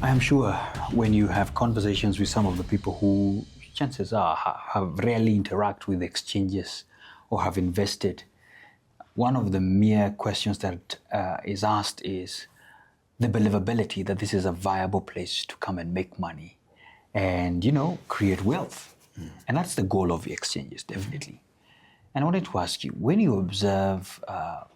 I am sure when you have conversations with some of the people who, chances are, have rarely interact with exchanges or have invested, one of the mere questions that is asked is the believability that this is a viable place to come and make money and, create wealth. And that's the goal of the exchanges, definitely. And I wanted to ask you, when you observe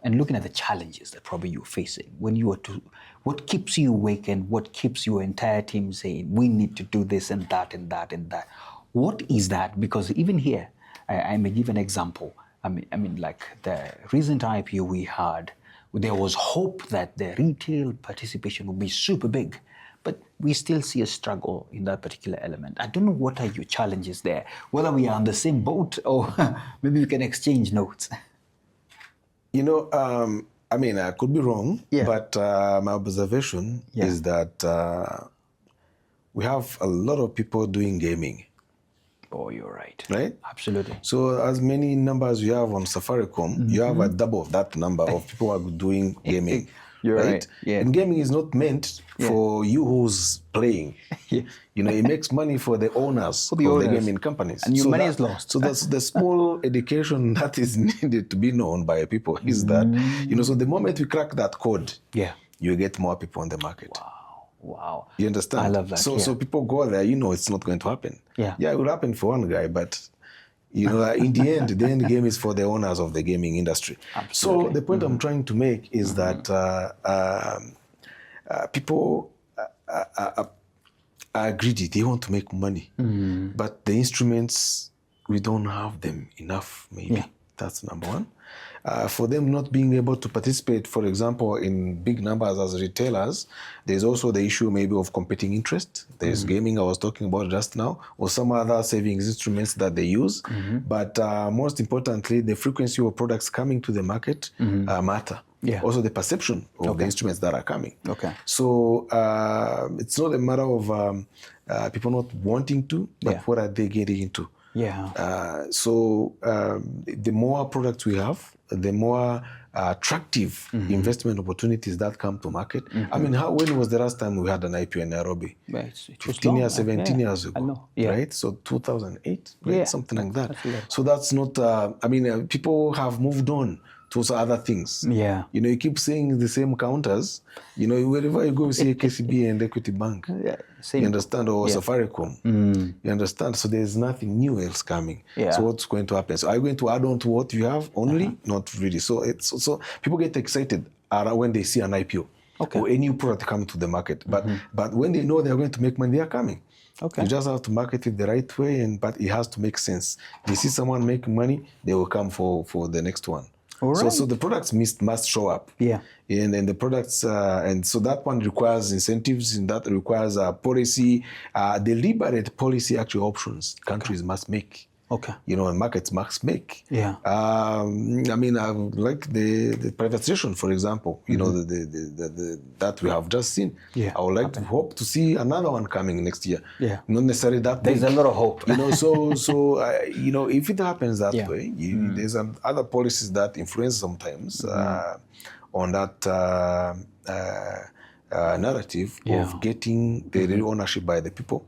and looking at the challenges that probably you're facing, what keeps you awake and what keeps your entire team saying, we need to do this and that and that and that? What is that? Because even here, I may give an example. I mean, like the recent IPO we had, there was hope that the retail participation would be super big, but we still see a struggle in that particular element. I don't know what are your challenges there, whether we are on the same boat or maybe we can exchange notes. I could be wrong, but my observation is that we have a lot of people doing gaming. Oh, you're right. Right? Absolutely. So as many numbers you have on Safaricom, you have a double of that number of people who are doing gaming. You're right. Yeah. And gaming is not meant for you who's playing. It makes money for the owners of the gaming companies. And your money is lost. So that's the small education that is needed to be known by people is that, so the moment we crack that code, you get more people on the market. Wow. You understand? I love that. So people go there, it's not going to happen. Yeah, it will happen for one guy, but in the end game is for the owners of the gaming industry. Absolutely. So the point I'm trying to make is that people are greedy. They want to make money, but the instruments, we don't have them enough. Maybe that's number one. For them not being able to participate, for example, in big numbers as retailers, there's also the issue maybe of competing interest. There's gaming I was talking about just now, or some other savings instruments that they use. But most importantly, the frequency of products coming to the market matter. Also the perception of the instruments that are coming. So it's not a matter of people not wanting to, but what are they getting into? So the more products we have, the more attractive investment opportunities that come to market. I mean, when was the last time we had an IPO in Nairobi? 15 years, 17 years ago, right? So 2008, something like that. So that's not, people have moved on to other things. You keep seeing the same counters. Wherever you go, you see a KCB and Equity Bank. You understand? Or Safaricom. You understand? So there's nothing new else coming. So what's going to happen? So are you going to add on to what you have only? Not really. So people get excited when they see an IPO or a new product coming to the market. But when they know they're going to make money, they are coming. You just have to market it the right way, but it has to make sense. They see someone making money, they will come for the next one. So the products must show up. And then the products, and so that one requires incentives, and that requires policy, deliberate policy actual options countries must make. And markets must make. I like the privatization, for example, that we have just seen. I would like to hope to see another one coming next year. Not necessarily that big. There's a lot of hope. If it happens that way, there's other policies that influence sometimes on that narrative of getting the real ownership by the people.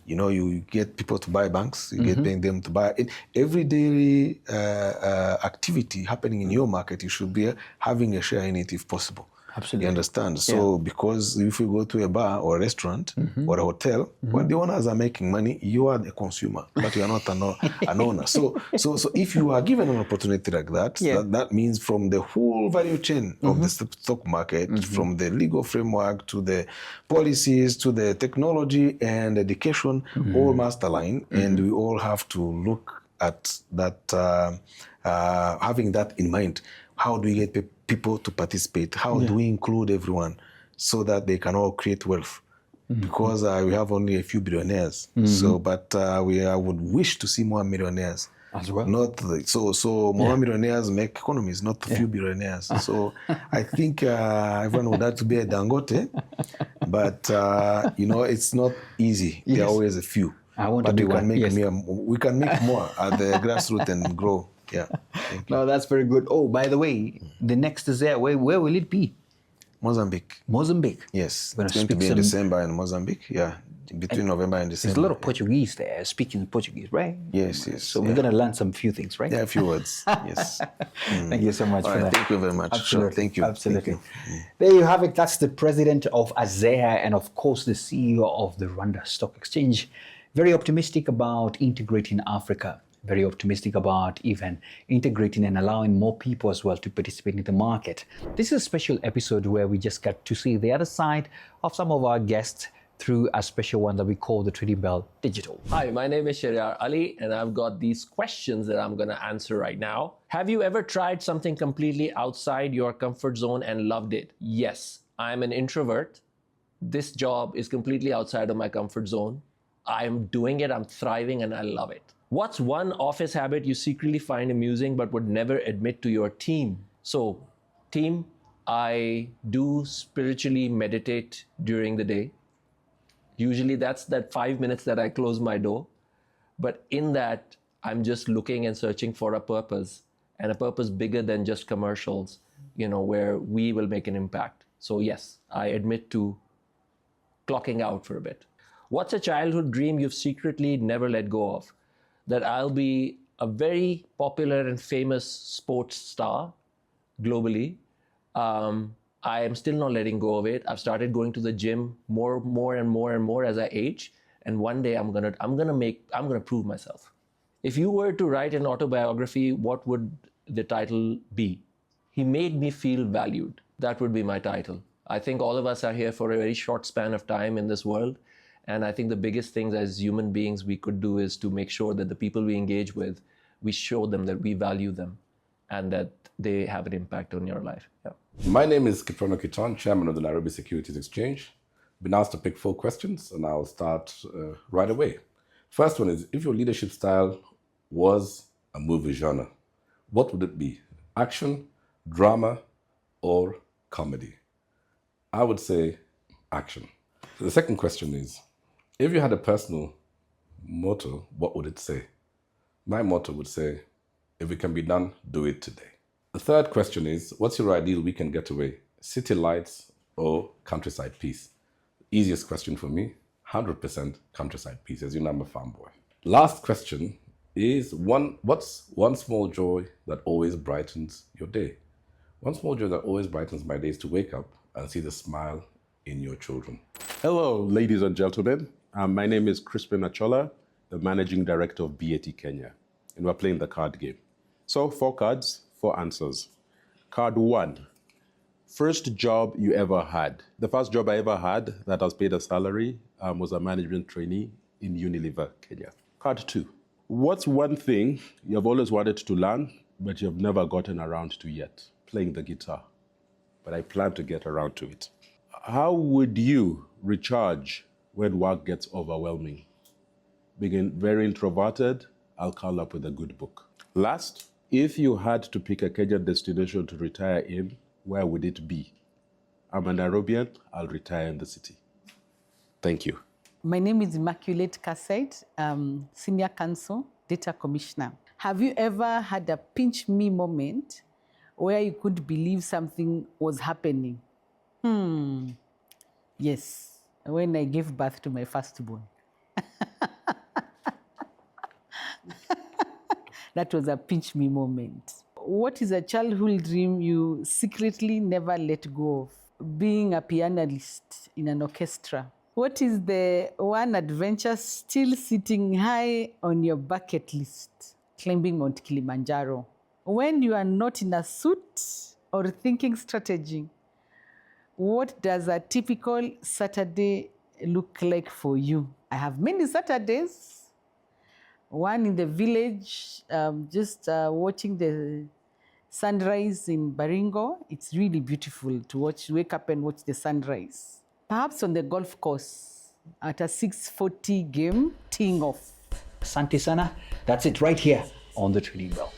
You get people to buy banks, you get them to buy it. Every daily activity happening in your market, you should be having a share in it if possible. Absolutely. You understand? So because if you go to a bar or a restaurant or a hotel, when the owners are making money, you are the consumer, but you are not an owner. So if you are given an opportunity like that, that means from the whole value chain of the stock market, from the legal framework to the policies to the technology and education, all must align, and we all have to look at that, having that in mind. How do we get people to participate? How do we include everyone so that they can all create wealth? Because we have only a few billionaires. But I would wish to see more millionaires. As well. So more millionaires make economies, not a few billionaires. So I think everyone would like to be a Dangote, but it's not easy. There are always a few. I want to be one. We can make more at the grassroots and grow. No, that's very good. Oh, by the way, the next ASEA, where will it be? Mozambique. Mozambique. Yes, We're it's gonna going to speak be in some- December in Mozambique. Yeah, between November and December. There's a lot of Portuguese there, speaking Portuguese, right? Yes, yes. So we're going to learn some few things, right? Yeah, a few words. Yes. Thank you so much All for right, that. thank you very much. Absolutely. Sure, thank you. Absolutely. Thank you. There you have it. That's the president of ASEA and, of course, the CEO of the Rwanda Stock Exchange. Very optimistic about integrating Africa. Very optimistic about even integrating and allowing more people as well to participate in the market. This is a special episode where we just got to see the other side of some of our guests through a special one that we call the Trading Bell Digital. Hi, my name is Shariar Ali, and I've got these questions that I'm going to answer right now. Have you ever tried something completely outside your comfort zone and loved it? Yes, I'm an introvert. This job is completely outside of my comfort zone. I'm doing it, I'm thriving, and I love it. What's one office habit you secretly find amusing but would never admit to your team? So, team, I do spiritually meditate during the day. Usually that's that 5 minutes that I close my door. But in that, I'm just looking and searching for a purpose, and a purpose bigger than just commercials, where we will make an impact. So yes, I admit to clocking out for a bit. What's a childhood dream you've secretly never let go of? That I'll be a very popular and famous sports star globally. I am still not letting go of it. I've started going to the gym more and more as I age. And one day I'm gonna prove myself. If you were to write an autobiography, what would the title be? He made me feel valued. That would be my title. I think all of us are here for a very short span of time in this world. And I think the biggest things as human beings we could do is to make sure that the people we engage with, we show them that we value them and that they have an impact on your life. Yeah. My name is Kiprono Kiton, Chairman of the Nairobi Securities Exchange. Been asked to pick 4 questions, and I'll start right away. First one is, if your leadership style was a movie genre, what would it be? Action, drama, or comedy? I would say action. The second question is, if you had a personal motto, what would it say? My motto would say, if it can be done, do it today. The third question is, what's your ideal weekend getaway? City lights or countryside peace? Easiest question for me, 100% countryside peace, as you know I'm a farm boy. Last question is, what's one small joy that always brightens your day? One small joy that always brightens my day is to wake up and see the smile in your children. Hello, ladies and gentlemen. My name is Crispin Achola, the Managing Director of BAT Kenya, and we're playing the card game. So 4 cards, 4 answers. Card 1, first job you ever had. The first job I ever had that was paid a salary was a management trainee in Unilever, Kenya. Card 2, what's one thing you've always wanted to learn, but you've never gotten around to yet? Playing the guitar, but I plan to get around to it. How would you recharge when work gets overwhelming? Being very introverted, I'll call up with a good book. Last, if you had to pick a Kenyan destination to retire in, where would it be? I'm a Nairobian, I'll retire in the city. Thank you. My name is Immaculate Kasait, Senior Counsel, Data Commissioner. Have you ever had a pinch me moment where you couldn't believe something was happening? Yes, when I gave birth to my firstborn. That was a pinch me moment. What is a childhood dream you secretly never let go of? Being a pianist in an orchestra. What is the one adventure still sitting high on your bucket list? Climbing Mount Kilimanjaro. When you are not in a suit or thinking strategy, what does a typical Saturday look like for you? I have many Saturdays. One in the village, just watching the sunrise in Baringo. It's really beautiful to wake up and watch the sunrise. Perhaps on the golf course at a 6:40 game, teeing off. Asante sana. That's it right here on the Trading Bell.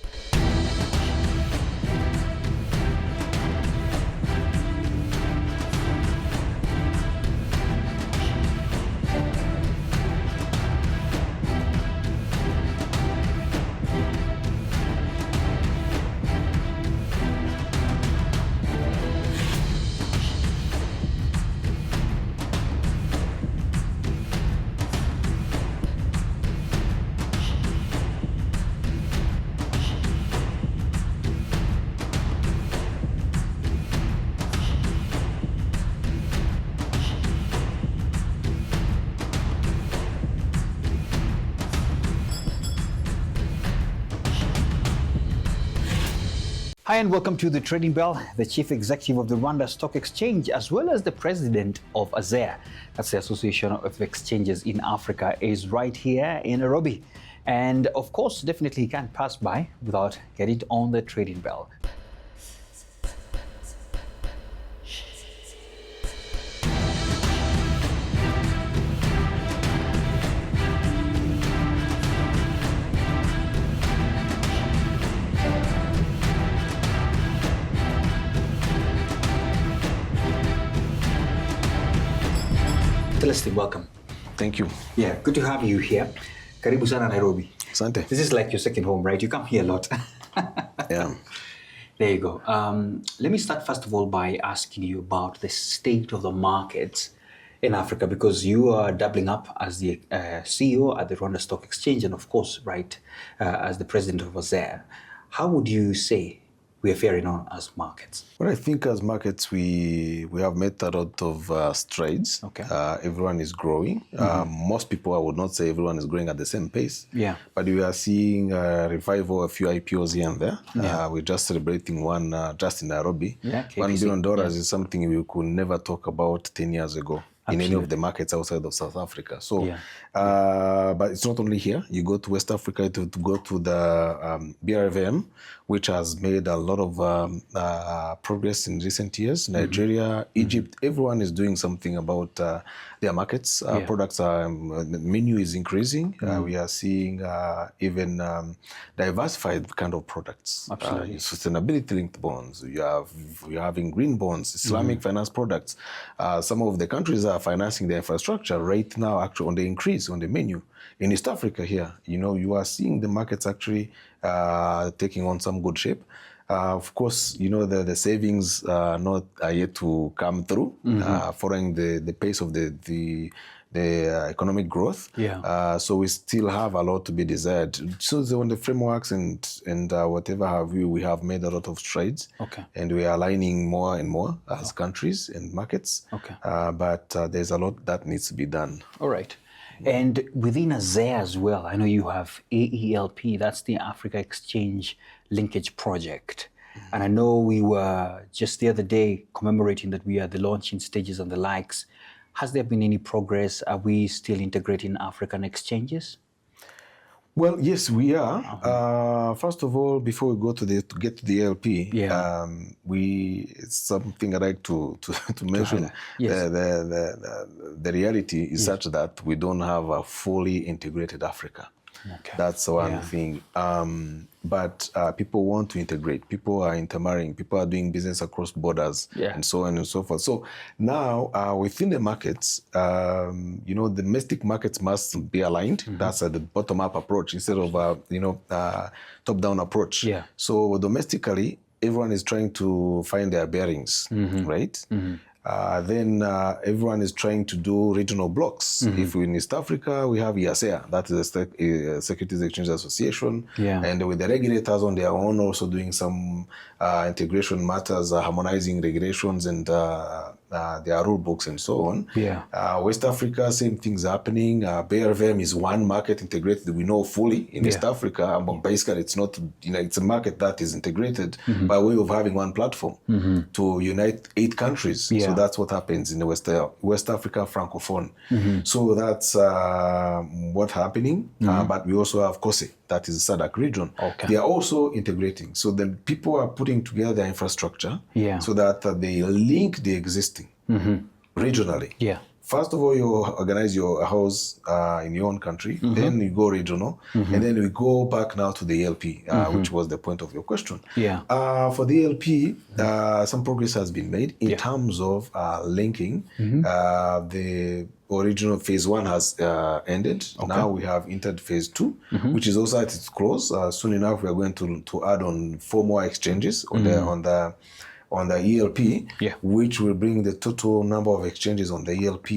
Hi and welcome to the Trading Bell. The Chief Executive of the Rwanda Stock Exchange, as well as the President of ASEA, that's the Association of Exchanges in Africa, is right here in Nairobi. And of course, definitely he can't pass by without getting on the Trading Bell. Celestin, welcome. Thank you. Yeah, good to have you here. Karibu sana Nairobi. Asante. This is like your second home, right? You come here a lot. Yeah. There you go. Let me start first of all by asking you about the state of the markets in Africa, because you are doubling up as the CEO at the Rwanda Stock Exchange and of course, right, as the President of ASEA. How would you say we are faring on as markets? Well, I think as markets, we have made a lot of strides. Okay. Everyone is growing. Most people, I would not say everyone is growing at the same pace. Yeah. But we are seeing a revival, a few IPOs here and there. Yeah. We're just celebrating one just in Nairobi. Yeah, $1 KBC. billion is something we could never talk about 10 years ago. In any of the markets outside of South Africa. So, but it's not only here. You go to West Africa to go to the BRVM, which has made a lot of progress in recent years. Nigeria, Egypt, everyone is doing something about their markets. Products are, menu is increasing. We are seeing even diversified kind of products. Sustainability-linked bonds. You're having green bonds, Islamic finance products. Some of the countries are financing the infrastructure right now, actually on the increase on the menu. In East Africa here, you are seeing the markets actually taking on some good shape. Of course, the savings are yet to come through, following the pace of the economic growth. So we still have a lot to be desired. So on the frameworks and whatever have you, we have made a lot of strides. Okay. And we are aligning more and more as countries and markets. Okay. But there's a lot that needs to be done. All right. And within ASEA as well, I know you have AELP, that's the Africa Exchange Linkage Project. And I know we were just the other day commemorating that we are the launching stages and the likes. Has there been any progress? Are we still integrating African exchanges? Well, yes, we are. First of all, before we go to get to the LP, it's something I like to mention. Yes. The reality is such that we don't have a fully integrated Africa. Okay. That's one thing. But people want to integrate. People are intermarrying. People are doing business across borders, and so on and so forth. So now, within the markets, domestic markets must be aligned. That's the bottom-up approach instead of top-down approach. Yeah. So domestically, everyone is trying to find their bearings, right? Then everyone is trying to do regional blocks. If we're in East Africa, we have ASEA, that is the Securities Exchange Association, and with the regulators on their own also doing some integration matters, harmonizing regulations and their rule books and so on. West Africa, same things happening. BRVM is one market integrated, we know fully in East Africa, but basically it's not, it's a market that is integrated by way of having one platform to unite 8 countries. So that's what happens in the West Africa Francophone. So that's what's happening. But we also have COSE, that is the SADC region. They are also integrating. So then people are putting together their infrastructure so that they link the existing regionally. First of all, you organize your house in your own country, then you go regional, and then we go back now to the LP, which was the point of your question. For the LP, some progress has been made in terms of linking. The original phase 1 has ended. Now we have entered phase 2, which is also at its close. Soon enough, we are going to add on 4 more exchanges on the ELP, which will bring the total number of exchanges on the ELP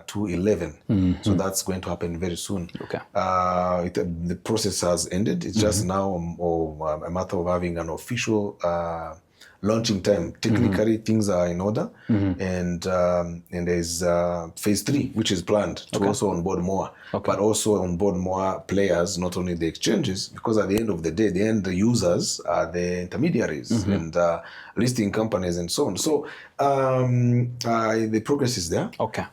to 11. So that's going to happen very soon. The process has ended. It's just now a matter of having an official launching time. Technically, things are in order, and there's phase 3, which is planned to also onboard more, but also onboard more players, not only the exchanges, because at the end of the day, the end users are the intermediaries and listing companies and so on. So the progress is there. Okay.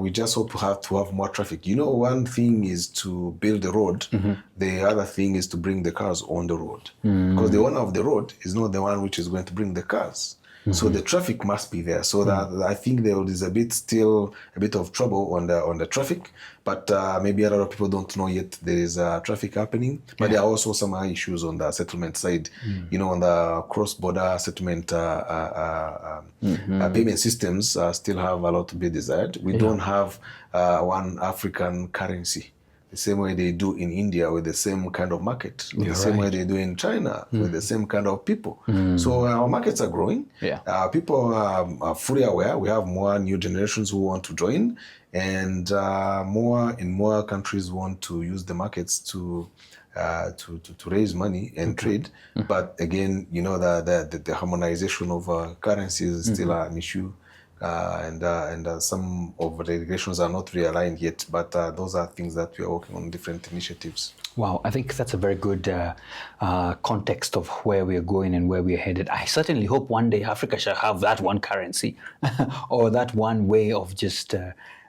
We just hope to have more traffic. You know, one thing is to build the road. The other thing is to bring the cars on the road, because the owner of the road is not the one which is going to bring the cars. So the traffic must be there. So that I think there is still a bit of trouble on the traffic, but maybe a lot of people don't know yet there is traffic happening. But there are also some issues on the settlement side. You know, on the cross-border settlement payment systems still have a lot to be desired. We don't have one African currency, the same way they do in India with the same kind of market, the same way they do in China with the same kind of people. So our markets are growing. People are fully aware. We have more new generations who want to join, and more countries want to use the markets to raise money and trade. But again, you know, the harmonization of currencies is still an issue. And some of the regulations are not realigned yet, but those are things that we are working on, different initiatives. Wow, I think that's a very good context of where we are going and where we are headed. I certainly hope one day Africa shall have that one currency or that one way of just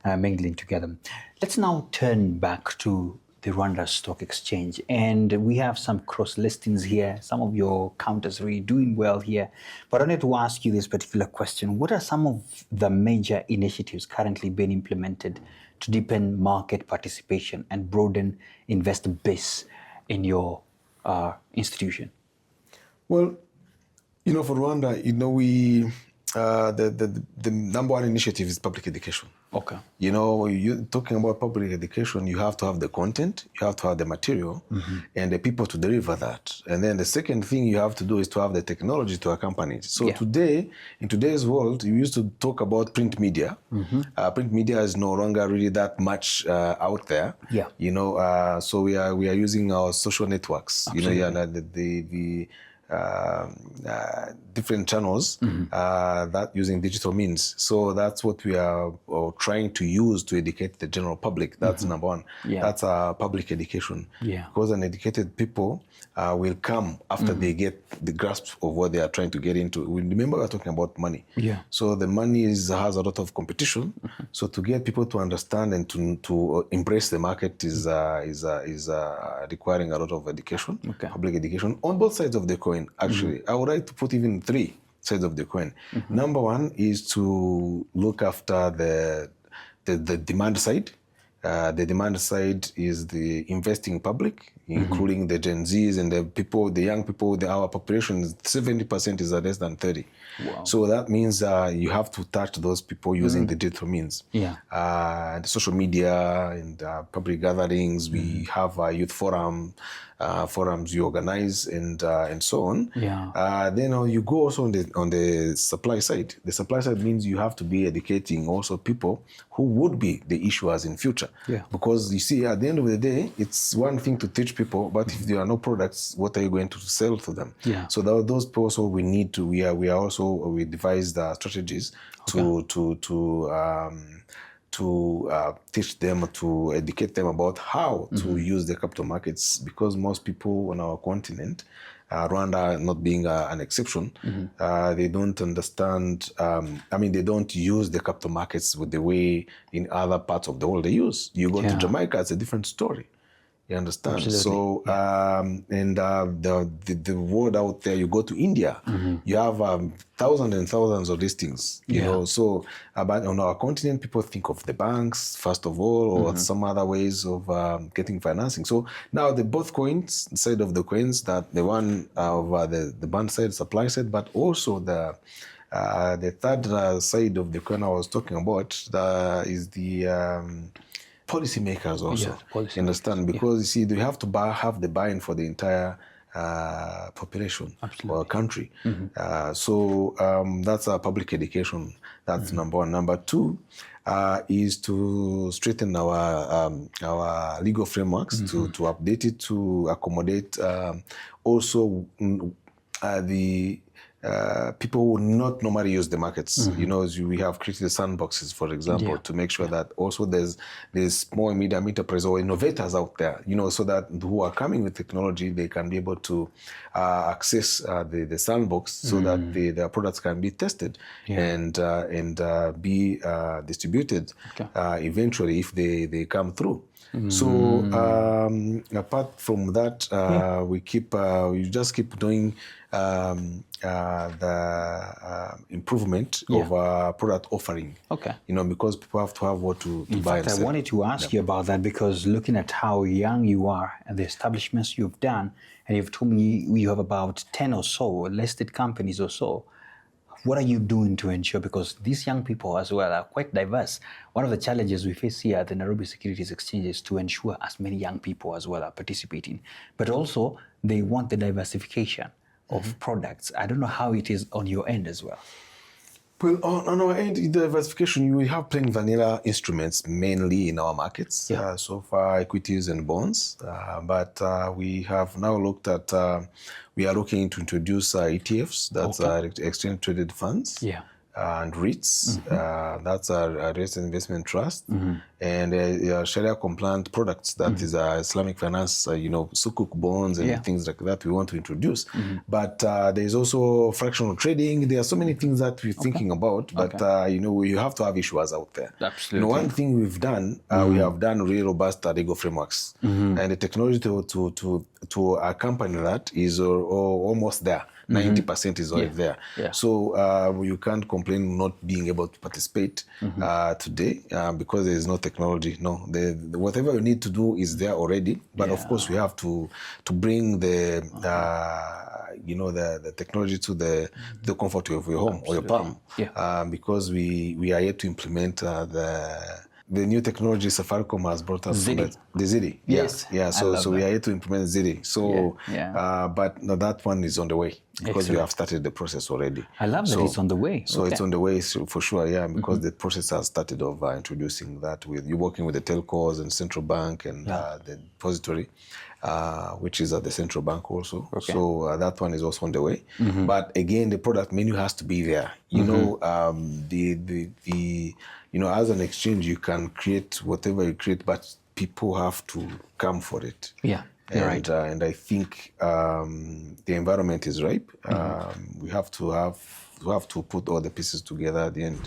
mingling together. Let's now turn back to the Rwanda Stock Exchange. And we have some cross listings here. Some of your counters really doing well here. But I wanted to ask you this particular question. What are some of the major initiatives currently being implemented to deepen market participation and broaden investor base in your institution? Well, you know, for Rwanda, you know, we the number one initiative is public education. Okay. You know, you talking about public education, you have to have the content, you have to have the material, and the people to deliver that. And then the second thing you have to do is to have the technology to accompany it. So today, in today's world, you used to talk about print media. Print media is no longer really that much out there. Yeah. You know, so we are using our social networks. Absolutely. You know, the different channels that using digital means. So that's what we are trying to use to educate the general public. That's number one. That's public education. Because an educated people will come after they get the grasp of what they are trying to get into. Remember, we're talking about money. So the money has a lot of competition. So to get people to understand and to embrace the market is requiring a lot of education, public education on both sides of the coin. Actually, I would like to put even 3 sides of the coin. Number one is to look after the demand side. The demand side is the investing public, including the Gen Zs and the people, the young people. Our population, 70% is less than 30. Wow. So that means you have to touch those people using the digital means. The social media and public gatherings. We have a youth forums you organize and so on. Then you go also on the supply side. The supply side means you have to be educating also people who would be the issuers in future. Because you see, at the end of the day, it's one thing to teach people, but if there are no products, what are you going to sell to them? So those people also we need to. We devised strategies to teach them, to educate them about how to use the capital markets, because most people on our continent, Rwanda not being an exception, they don't understand, they don't use the capital markets with the way in other parts of the world they use. You go to Jamaica, it's a different story. You understand? Absolutely. So, the world out there, you go to India, you have thousands and thousands of listings, you know. So, but on our continent, people think of the banks, first of all, or some other ways of getting financing. So now the both coins, side of the coins, that the one of the demand side, supply side, but also the third side of the coin I was talking about is the policymakers also. You understand? Because you see, they have to have the buy-in for the entire population or country. So that's our public education. That's number one. Number two is to strengthen our legal frameworks, to update it, to accommodate also the people will not normally use the markets. You know, we have created sandboxes, for example, to make sure that also there's small and medium enterprises or innovators out there, you know, so that who are coming with technology, they can be able to access the sandbox so that their products can be tested and be distributed eventually if they come through. So apart from that, we just keep doing the improvement of our product offering. Okay. You know, because people have to have what to In buy fact, and I sell. wanted to ask you about that because looking at how young you are and the establishments you've done, and you've told me you have about 10 or so listed companies or so. What are you doing to ensure, because these young people as well are quite diverse. One of the challenges we face here at the Nairobi Securities Exchange is to ensure as many young people as well are participating. But also they want the diversification of products. I don't know how it is on your end as well. Well, on our end, the diversification, we have plain vanilla instruments mainly in our markets, so far equities and bonds. But we have now looked at, we are looking to introduce ETFs, that's exchange traded funds. And REITs, that's our REITs investment trust, and Sharia compliant products, that is Islamic finance, you know, sukuk bonds and things like that we want to introduce. But there's also fractional trading. There are so many things that we're thinking about, but you know, you have to have issuers out there. Absolutely. You know, one thing we've done, we have done really robust legal frameworks, and the technology to accompany that is almost there. 90% is already there. So you can't complain not being able to participate today because there is no technology. No, whatever you need to do is there already. But of course, we have to bring the you know, the technology to the comfort of your home or your palm. Because we are yet to implement the new technology Safaricom has brought us. Zidi. The Zidi. Yes. So we are yet to implement Zidi. So, but no, that one is on the way because we have started the process already. I love that it's on the way. So it's on the way for sure, because the process has started of introducing that with you working with the telcos and central bank and the depository, which is at the central bank also. So that one is also on the way. But again, the product menu has to be there. You know, you know, as an exchange, you can create whatever you create, but people have to come for it. And I think the environment is ripe. We have to put all the pieces together at the end.